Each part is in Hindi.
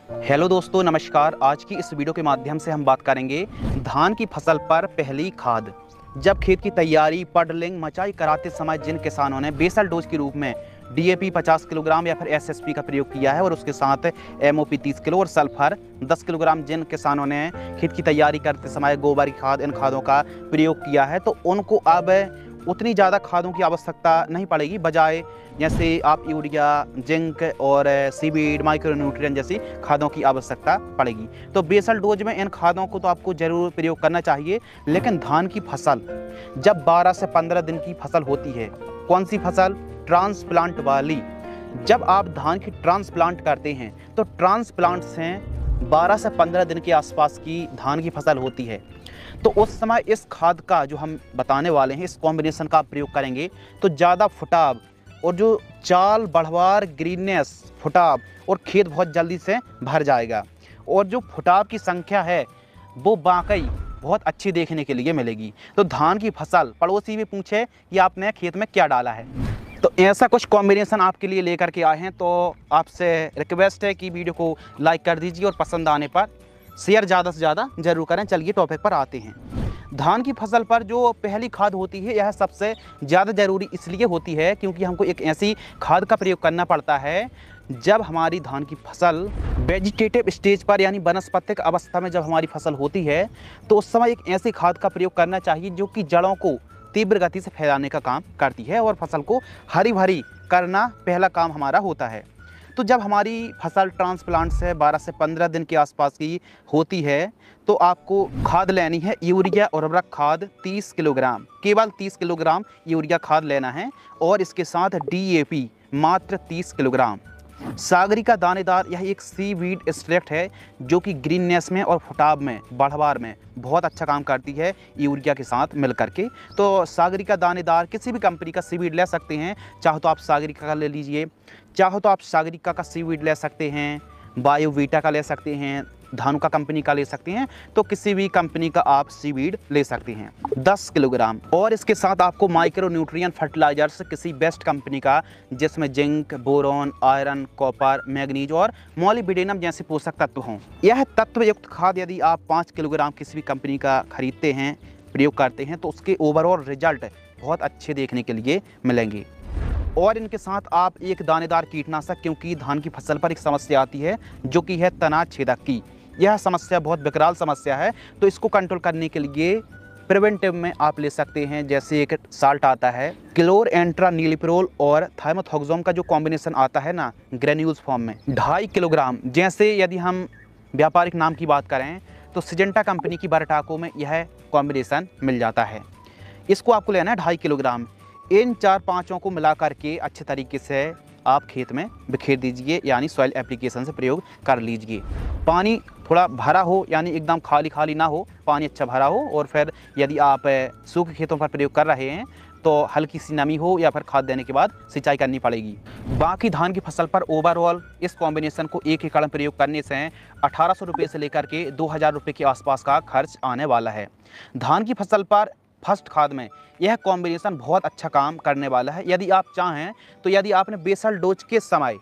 हेलो दोस्तों, नमस्कार। आज की इस वीडियो के माध्यम से हम बात करेंगे धान की फसल पर पहली खाद। जब खेत की तैयारी पडलिंग मचाई कराते समय जिन किसानों ने बेसल डोज के रूप में डीएपी 50 किलोग्राम या फिर एसएसपी का प्रयोग किया है और उसके साथ एमओपी 30 किलो और सल्फर 10 किलोग्राम जिन किसानों ने खेत की तैयारी करते समय गोबर की खाद इन खादों का प्रयोग किया है, तो उनको अब उतनी ज़्यादा खादों की आवश्यकता नहीं पड़ेगी। बजाय जैसे आप यूरिया, जिंक और सीवीड, माइक्रोन्यूट्रिएंट जैसी खादों की आवश्यकता पड़ेगी। तो बेसल डोज में इन खादों को तो आपको जरूर प्रयोग करना चाहिए। लेकिन धान की फसल जब 12 से 15 दिन की फसल होती है, कौन सी फसल? ट्रांसप्लांट वाली। जब आप धान की ट्रांसप्लांट करते हैं तो ट्रांसप्लांट से 12 से 15 दिन के आसपास की धान की फसल होती है। तो उस समय इस खाद का जो हम बताने वाले हैं, इस कॉम्बिनेशन का प्रयोग करेंगे तो ज़्यादा फुटाव और जो चाल बढ़वार, ग्रीननेस, फुटाव और खेत बहुत जल्दी से भर जाएगा। और जो फुटाव की संख्या है वो वाकई बहुत अच्छी देखने के लिए मिलेगी। तो धान की फसल पड़ोसी भी पूछे कि आपने खेत में क्या डाला है। तो ऐसा कुछ कॉम्बिनेशन आपके लिए लेकर के आए हैं। तो आपसे रिक्वेस्ट है कि वीडियो को लाइक कर दीजिए और पसंद आने पर शेयर ज़्यादा से ज़्यादा जरूर करें। चलिए टॉपिक पर आते हैं। धान की फसल पर जो पहली खाद होती है, यह सबसे ज़्यादा ज़रूरी इसलिए होती है क्योंकि हमको एक ऐसी खाद का प्रयोग करना पड़ता है जब हमारी धान की फसल वेजिटेटिव स्टेज पर यानी वानस्पतिक अवस्था में जब हमारी फसल होती है, तो उस समय एक ऐसी खाद का प्रयोग करना चाहिए जो कि जड़ों को तीव्र गति से फैलाने का काम करती है और फसल को हरी भरी करना पहला काम हमारा होता है। तो जब हमारी फसल ट्रांसप्लांट से 12 से 15 दिन के आसपास की होती है तो आपको खाद लेनी है यूरिया उर्वरक खाद 30 किलोग्राम, केवल 30 किलोग्राम यूरिया खाद लेना है और इसके साथ डीएपी मात्र 30 किलोग्राम। सागरिका दानेदार यह एक सीवीड एक्सट्रैक्ट है जो कि ग्रीननेस में और फुटाव में, बढ़वार में बहुत अच्छा काम करती है यूरिया के साथ मिल करके। तो सागरिका दानेदार किसी भी कंपनी का सीवीड ले सकते हैं। चाहो तो आप सागरिका का ले लीजिए, चाहो तो आप सागरिका का सीवीड ले सकते हैं, बायोवीटा का ले सकते हैं, धानुका कंपनी का ले सकते हैं। तो किसी भी कंपनी का आप सीवीड ले सकते हैं 10 किलोग्राम। और इसके साथ आपको माइक्रो न्यूट्रिएंट फर्टिलाइजर्स किसी बेस्ट कंपनी का, जिसमें zinc, boron, iron, copper, manganese और मॉलिब्डेनम जैसे पोषक तत्व हों। यह तत्वयुक्त खाद यदि आप 5 किलोग्राम किसी भी कंपनी का खरीदते हैं, प्रयोग करते हैं, तो उसके ओवरऑल रिजल्ट बहुत अच्छे देखने के लिए मिलेंगे। और इनके साथ आप एक दानेदार कीटनाशक, क्योंकि धान की फसल पर एक समस्या आती है जो कि है तना छेदक की। यह समस्या बहुत विकराल समस्या है, तो इसको कंट्रोल करने के लिए प्रिवेंटिव में आप ले सकते हैं। जैसे एक साल्ट आता है क्लोरएंट्रानिलिप्रोल और थाइमोथॉक्सोम का जो कॉम्बिनेशन आता है ना ग्रेन्यूल्स फॉर्म में 2.5 किलोग्राम। जैसे यदि हम व्यापारिक नाम की बात करें तो सिजेंटा कंपनी की बरटाको में यह कॉम्बिनेशन मिल जाता है। इसको आपको लेना है 2.5 किलोग्राम। इन 4-5 को मिला करके अच्छे तरीके से आप खेत में बिखेर दीजिए, यानी सॉइल एप्लीकेशन से प्रयोग कर लीजिए। पानी थोड़ा भरा हो, यानी एकदम खाली खाली ना हो, पानी अच्छा भरा हो। और फिर यदि आप सूखे खेतों पर प्रयोग कर रहे हैं तो हल्की सी नमी हो या फिर खाद देने के बाद सिंचाई करनी पड़ेगी। बाकी धान की फसल पर ओवरऑल इस कॉम्बिनेशन को 1 एकड़ में प्रयोग करने से 1800 रुपये से लेकर के 2000 रुपये के आसपास का खर्च आने वाला है। धान की फसल पर फर्स्ट खाद में यह कॉम्बिनेशन बहुत अच्छा काम करने वाला है। यदि आप चाहें तो यदि आपने बेसल डोज के समय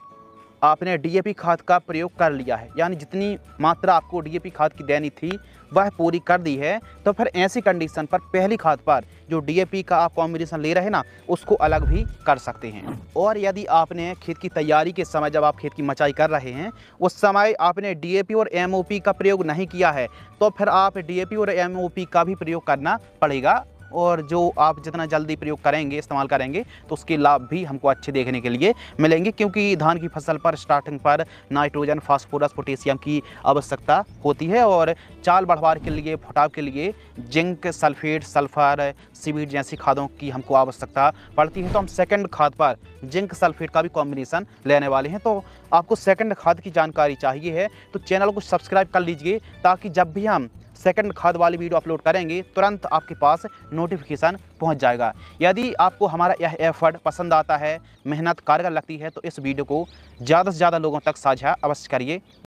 आपने डीएपी खाद का प्रयोग कर लिया है, यानी जितनी मात्रा आपको डीएपी खाद की देनी थी वह पूरी कर दी है, तो फिर ऐसी कंडीशन पर पहली खाद पर जो डीएपी का आप कॉम्बिनेशन ले रहे हैं ना, उसको अलग भी कर सकते हैं। और यदि आपने खेत की तैयारी के समय, जब आप खेत की मचाई कर रहे हैं, उस समय आपने डीएपी और एमओपी का प्रयोग नहीं किया है, तो फिर आप डीएपी और एमओपी का भी प्रयोग करना पड़ेगा। और जो आप जितना जल्दी प्रयोग करेंगे, इस्तेमाल करेंगे, तो उसके लाभ भी हमको अच्छे देखने के लिए मिलेंगे। क्योंकि धान की फसल पर स्टार्टिंग पर नाइट्रोजन, फास्फोरस, पोटेशियम की आवश्यकता होती है और चाल बढ़वार के लिए, फुटाव के लिए जिंक, सल्फेट, सल्फर, सीवीड जैसी खादों की हमको आवश्यकता पड़ती है। तो हम सेकंड खाद पर जिंक सल्फेट का भी कॉम्बिनेशन लेने वाले हैं। तो आपको सेकंड खाद की जानकारी चाहिए है तो चैनल को सब्सक्राइब कर लीजिए, ताकि जब भी हम सेकंड खाद वाली वीडियो अपलोड करेंगे तुरंत आपके पास नोटिफिकेशन पहुंच जाएगा। यदि आपको हमारा यह एफर्ट पसंद आता है, मेहनत कारगर लगती है, तो इस वीडियो को ज़्यादा से ज़्यादा लोगों तक साझा अवश्य करिए।